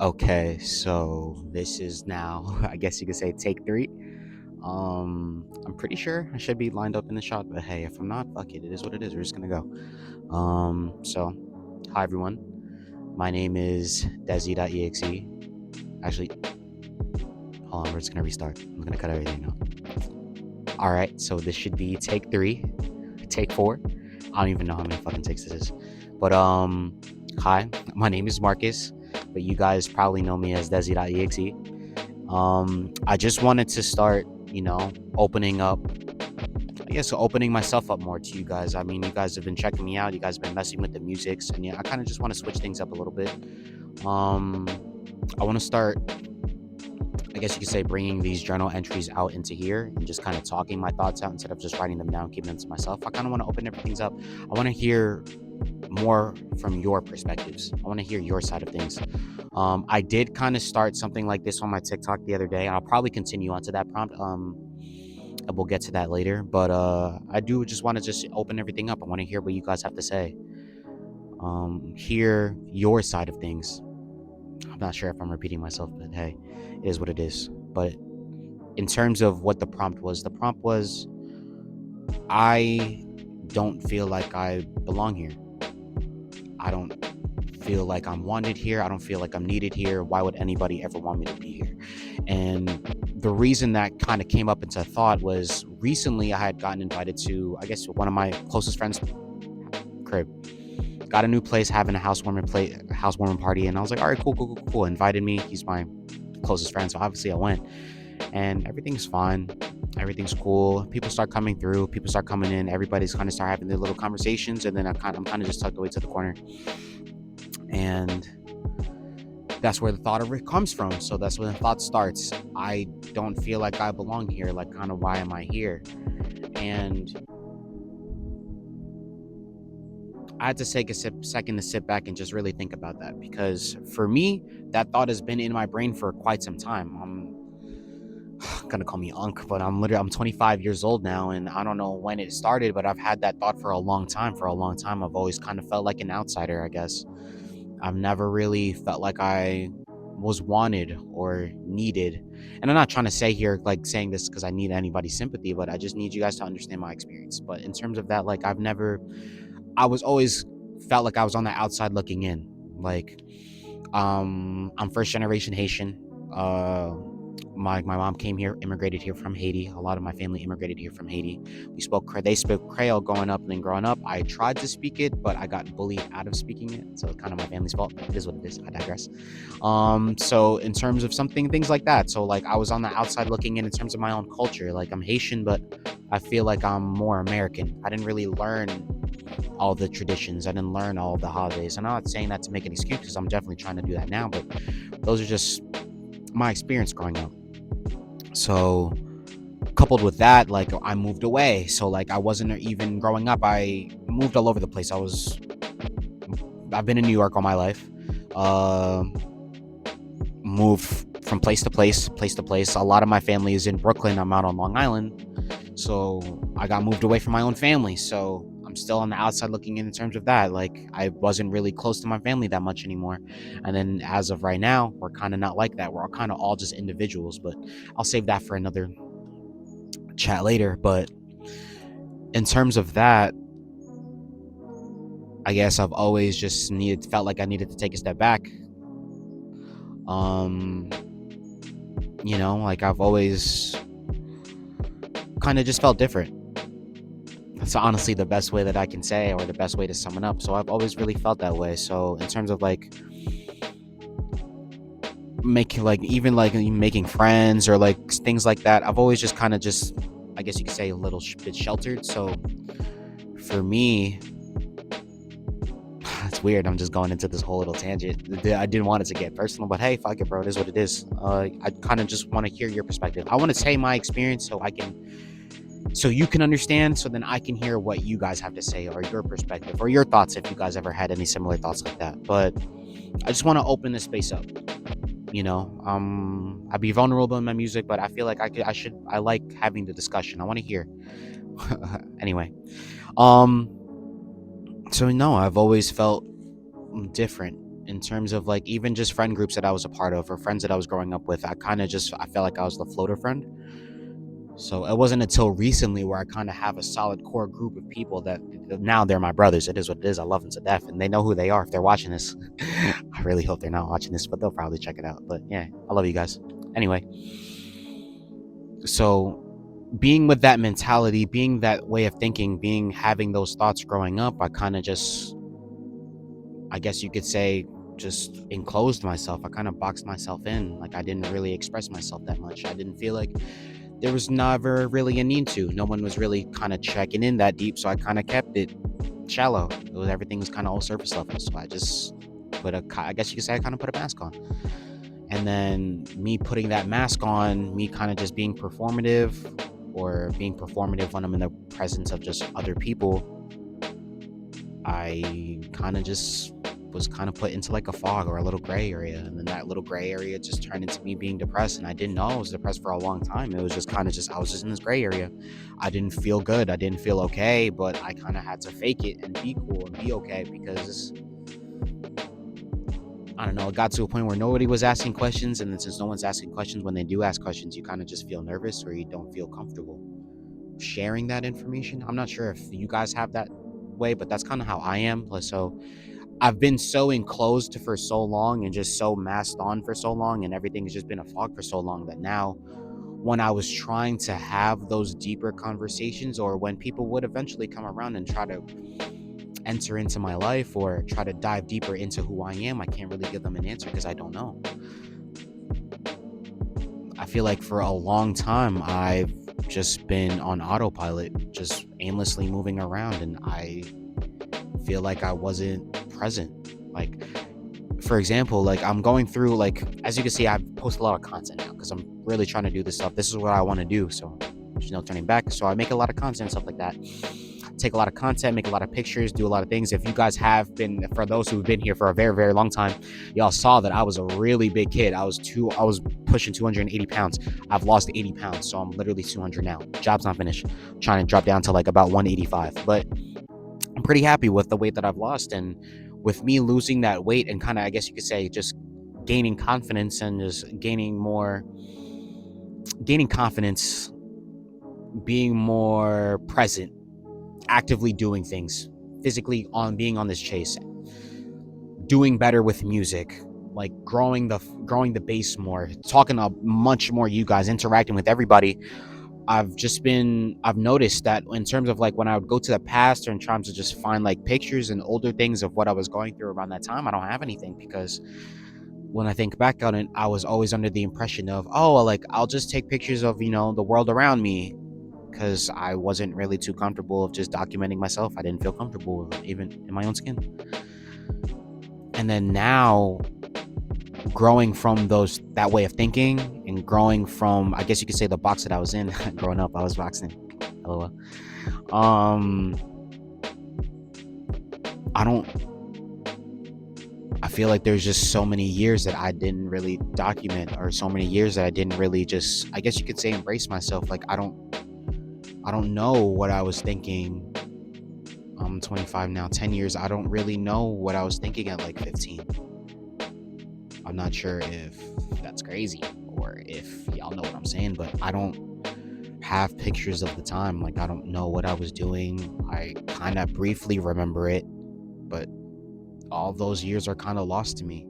Okay, so this is now, I guess you could say take three. I'm pretty sure I should be lined up in the shot, but hey, if I'm not, fuck it. It is what it is. We're just gonna go. Hi everyone. My name is Desi.exe. Actually, hold on, we're just gonna restart. I'm gonna cut everything out. Alright, so this should be take three, take four. I don't even know how many fucking takes this is. But hi, my name is Marcus, but you guys probably know me as Desi.exe. I just wanted to start, opening up, I guess, opening myself up more to you guys. I mean, you guys have been checking me out. You guys have been messing with the musics, and yeah, I kind of just want to switch things up a little bit. Um, I want to start, I guess you could say, bringing these journal entries out into here and just kind of talking my thoughts out instead of just writing them down, keeping them to myself. I kind of want to open everything up. I want to hear more from your perspectives. I want to hear your side of things. I did kind of start something like this on my TikTok the other day, and I'll probably continue onto that prompt. And we'll get to that later. But I do just want to just open everything up. I want to hear what you guys have to say. Hear your side of things. I'm not sure if I'm repeating myself, but hey, it is what it is. But in terms of what the prompt was, I don't feel like I belong here. I don't feel like I'm wanted here. I don't feel like I'm needed here. Why would anybody ever want me to be here? And the reason that kind of came up into thought was recently I had gotten invited to, I guess, one of my closest friends' crib. Got a new place, having a housewarming party, and I was like, all right, cool, cool, cool, cool. Invited me. He's my closest friend, so obviously I went, and everything's fine. Everything's cool. People start coming through. People start coming in. Everybody's kind of start having their little conversations, and then I'm kind of just tucked away to the corner, and that's where the thought of it comes from. So that's when the thought starts. I don't feel like I belong here. Like, kind of, why am I here? And I had to take a second to sit back and just really think about that, because for me, that thought has been in my brain for quite some time. I'm gonna call me Unc, but I'm 25 years old now, and I don't know when it started, but I've had that thought for a long time. For a long time, I've always kind of felt like an outsider, I guess. I've never really felt like I was wanted or needed. And I'm not trying to say here, like, saying this because I need anybody's sympathy, but I just need you guys to understand my experience. But in terms of that, like, I was always felt like I was on the outside looking in. Like, I'm first generation Haitian. My mom came here, immigrated here from Haiti. A lot of my family immigrated here from Haiti. They spoke Creole growing up, and then growing up, I tried to speak it, but I got bullied out of speaking it. So it's kind of my family's fault. It is what it is. I digress. So in terms of things like that, so like I was on the outside looking in terms of my own culture. Like, I'm Haitian, but I feel like I'm more American. I didn't really learn all the traditions. I didn't learn all of the holidays. I'm not saying that to make an excuse, because I'm definitely trying to do that now, but those are just my experience growing up. So coupled with that, like, I moved away. So like, I wasn't even growing up. I moved all over the place. I've been in New York all my life. Uh, Moved from place to place to place. A lot of my family is in Brooklyn. I'm out on Long Island. So I got moved away from my own family. So I'm still on the outside looking in terms of that. Like, I wasn't really close to my family that much anymore. And then as of right now, we're kind of not like that. We're kind of all just individuals. But I'll save that for another chat later. But in terms of that, I guess I've always just felt like I needed to take a step back. Um, like, I've always kind of just felt different. That's honestly the best way that I can say, or the best way to sum it up. So I've always really felt that way. So in terms of like making friends or like things like that, I've always just kind of just, I guess you could say, a little bit sheltered. So for me, it's weird. I'm just going into this whole little tangent. I didn't want it to get personal, but hey, fuck it, bro. It is what it is. I kind of just want to hear your perspective. I want to say my experience so you can understand, so then I can hear what you guys have to say, or your perspective, or your thoughts, if you guys ever had any similar thoughts like that. But I just want to open this space up. I be vulnerable in my music, but I feel like I like having the discussion. I want to hear. Anyway, um, so no, I've always felt different. in terms of like even just friend groups that I was a part of or friends that I was growing up with. I felt like I was the floater friend. So it wasn't until recently where I kind of have a solid core group of people that now they're my brothers. It is what it is. I love them to death, and they know who they are if they're watching this. I really hope they're not watching this, but they'll probably check it out. But yeah, I love you guys. Anyway, so being with that mentality, being that way of thinking, being having those thoughts growing up, I kind of just, I guess you could say, just enclosed myself. I kind of boxed myself in. Like I didn't really express myself that much. I didn't feel like there was never really a need to. No one was really kind of checking in that deep, so I kind of kept it shallow. Everything was kind of all surface level. So I just I guess you could say I kind of put a mask on. And then me putting that mask on, me kind of just being performative or being performative when I'm in the presence of just other people, I kind of just was kind of put into like a fog or a little gray area. And then that little gray area just turned into me being depressed. And I didn't know I was depressed for a long time. It was just kind of just, I was just in this gray area. I didn't feel good. I didn't feel okay, but I kind of had to fake it and be cool and be okay because I don't know, it got to a point where nobody was asking questions. And then since no one's asking questions, when they do ask questions, you kind of just feel nervous or you don't feel comfortable sharing that information. I'm not sure if you guys have that way, but that's kind of how I am. So I've been so enclosed for so long and just so masked on for so long, and everything has just been a fog for so long that now when I was trying to have those deeper conversations, or when people would eventually come around and try to enter into my life or try to dive deeper into who I am, I can't really give them an answer because I don't know. I feel like for a long time I've just been on autopilot, just aimlessly moving around, and I feel like I wasn't present. Like, for example, like I'm going through, like, as you can see, I post a lot of content now because I'm really trying to do this stuff. This is what I want to do, so there's no turning back. So I make a lot of content, stuff like that. Take a lot of content, make a lot of pictures, do a lot of things. If you guys have been, for those who've been here for a very, very long time, y'all saw that I was a really big kid. I was pushing 280 pounds. I've lost 80 pounds, so I'm literally 200 now. Job's not finished. I'm trying to drop down to like about 185, but I'm pretty happy with the weight that I've lost. And with me losing that weight and kind of, I guess you could say, just gaining confidence and just gaining confidence, being more present, actively doing things, physically being on this chase, doing better with music, like growing the base more, talking to much more you guys, interacting with everybody. I've noticed that in terms of like when I would go to the past or in terms of just find like pictures and older things of what I was going through around that time, I don't have anything, because when I think back on it, I was always under the impression of, oh, like I'll just take pictures of, the world around me, because I wasn't really too comfortable of just documenting myself. I didn't feel comfortable even in my own skin. And then now, growing from that way of thinking and growing from, I guess you could say, the box that I was in growing up, I was boxing. LOL. I feel like there's just so many years that I didn't really document, or so many years that I didn't really just, I guess you could say, embrace myself. Like I don't know what I was thinking. I'm 25 now, 10 years. I don't really know what I was thinking at like 15. I'm not sure if that's crazy or if y'all know what I'm saying, but I don't have pictures of the time. Like I don't know what I was doing. I kind of briefly remember it, but all those years are kind of lost to me.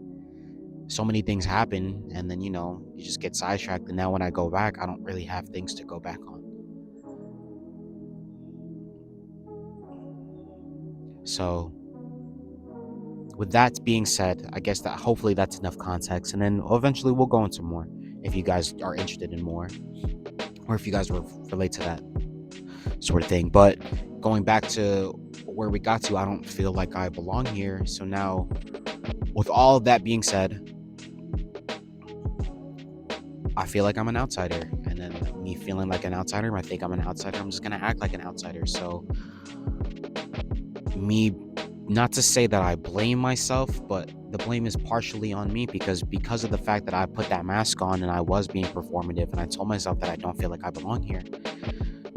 So many things happen, and then you just get sidetracked, and now when I go back, I don't really have things to go back on. So with that being said, I guess that hopefully that's enough context, and then eventually we'll go into more if you guys are interested in more, or if you guys relate to that sort of thing. But going back to where we got to, I don't feel like I belong here. So now, with all of that being said, I feel like I'm an outsider, and then me feeling like an outsider, I think I'm an outsider, I'm just gonna act like an outsider. So me, not to say that I blame myself, but the blame is partially on me, because of the fact that I put that mask on and I was being performative, and I told myself that I don't feel like I belong here.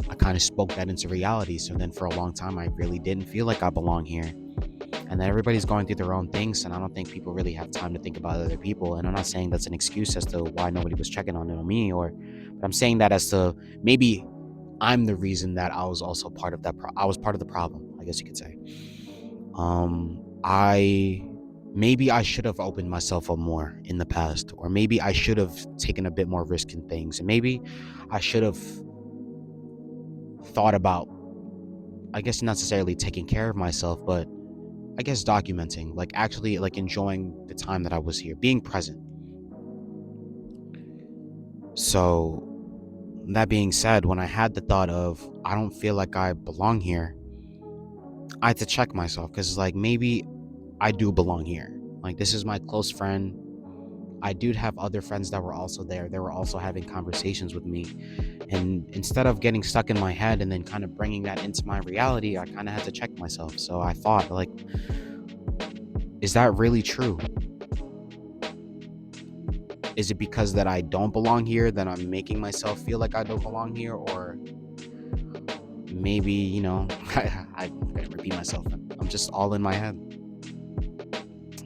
I kind of spoke that into reality. So then for a long time, I really didn't feel like I belong here. And then everybody's going through their own things, and I don't think people really have time to think about other people. And I'm not saying that's an excuse as to why nobody was checking on me, but I'm saying that as to maybe I'm the reason that I was also part of that. I was part of the problem, I guess you could say. I maybe I should have opened myself up more in the past, or maybe I should have taken a bit more risk in things, and maybe I should have thought about, I guess, not necessarily taking care of myself, but I guess documenting, like actually like enjoying the time that I was here, being present. So that being said, when I had the thought of I don't feel like I belong here, I had to check myself, because it's like maybe I do belong here. Like, this is my close friend. I did have other friends that were also there. They were also having conversations with me. And instead of getting stuck in my head and then kind of bringing that into my reality, I kind of had to check myself. So I thought, like, is that really true? Is it because that I don't belong here that I'm making myself feel like I don't belong here? Or maybe, I'm going to repeat myself. I'm just all in my head.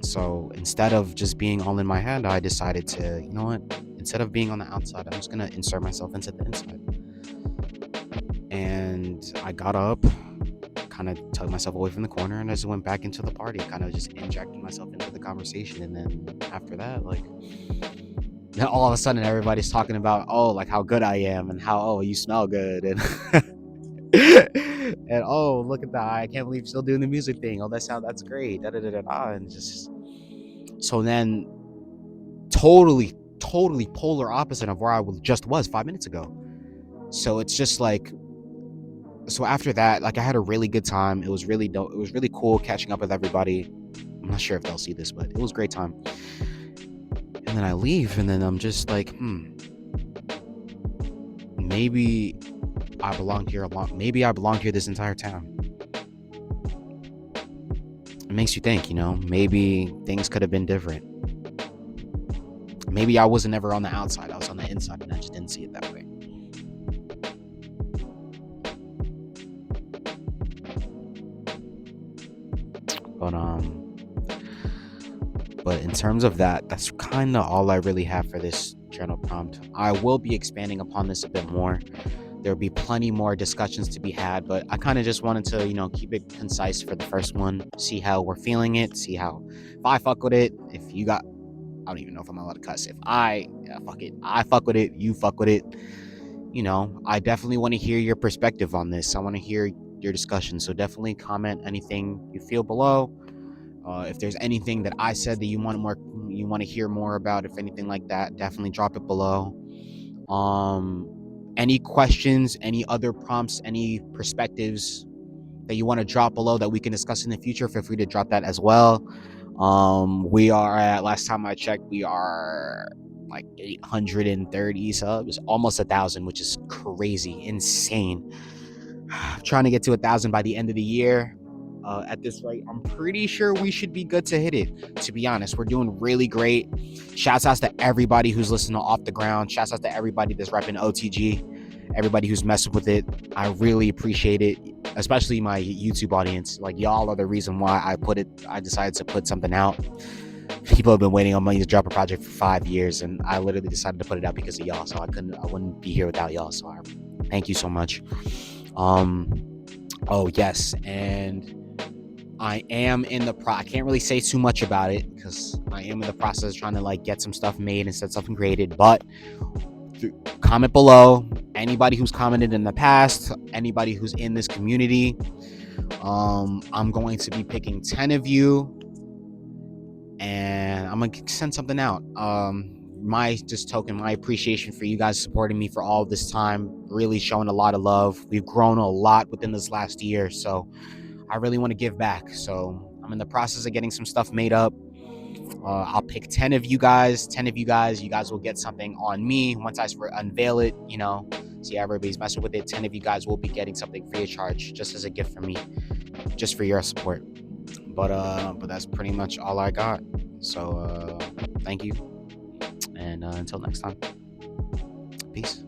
So instead of just being all in my head, I decided to, you know what? Instead of being on the outside, I'm just going to insert myself into the inside. And I got up, kind of tugged myself away from the corner, and I just went back into the party, kind of just injecting myself into the conversation. And then after that, like, then all of a sudden everybody's talking about, oh, like how good I am, and how, oh, you smell good, and and oh, look at that, I can't believe you're still doing the music thing, oh, that's great, da da da da da. And just, so then totally polar opposite of where I just was 5 minutes ago. So it's just like, so after that, like, I had a really good time. It was really dope. It was really cool catching up with everybody. I'm not sure if they'll see this, but it was a great time. And then I leave, and then I'm just like, maybe I belonged here maybe I belonged here this entire time. It makes you think, maybe things could have been different. Maybe I wasn't ever on the outside, I was on the inside, and I just didn't see it that way. But in terms of that, that's kind of all I really have for this journal prompt. I will be expanding upon this a bit more. There'll be plenty more discussions to be had, but I kind of just wanted to, keep it concise for the first one, see how we're feeling it, see how, if I fuck with it, if you got, I don't even know if I'm allowed to cuss. If I fuck with it, you fuck with it. I definitely want to hear your perspective on this. I want to hear your discussion. So definitely comment anything you feel below. If there's anything that I said that you want to hear more about, if anything like that, definitely drop it below. Any questions, any other prompts, any perspectives that you want to drop below that we can discuss in the future, feel free to drop that as well. We are at, last time I checked, we are like 830 subs, almost 1,000, which is crazy, insane. I'm trying to get to 1,000 by the end of the year. At this rate, I'm pretty sure we should be good to hit it. To be honest, we're doing really great. Shouts out to everybody who's listening to Off the Ground. Shouts out to everybody that's repping OTG. Everybody who's messing with it. I really appreciate it, especially my YouTube audience. Like, y'all are the reason why I decided to put something out. People have been waiting on me to drop a project for 5 years, and I literally decided to put it out because of y'all. So I wouldn't be here without y'all. So thank you so much. Oh yes, and I am in the I can't really say too much about it because I am in the process of trying to like get some stuff made and set something created. But comment below. Anybody who's commented in the past, anybody who's in this community, I'm going to be picking 10 of you, and I'm gonna send something out. My appreciation for you guys supporting me for all this time, really showing a lot of love. We've grown a lot within this last year, so I really want to give back. So I'm in the process of getting some stuff made up. I'll pick 10 of you guys. 10 of you guys will get something on me once I unveil it, see how everybody's messing with it. 10 of you guys will be getting something free of charge, just as a gift from me, just for your support. But that's pretty much all I got. So thank you, and until next time, peace.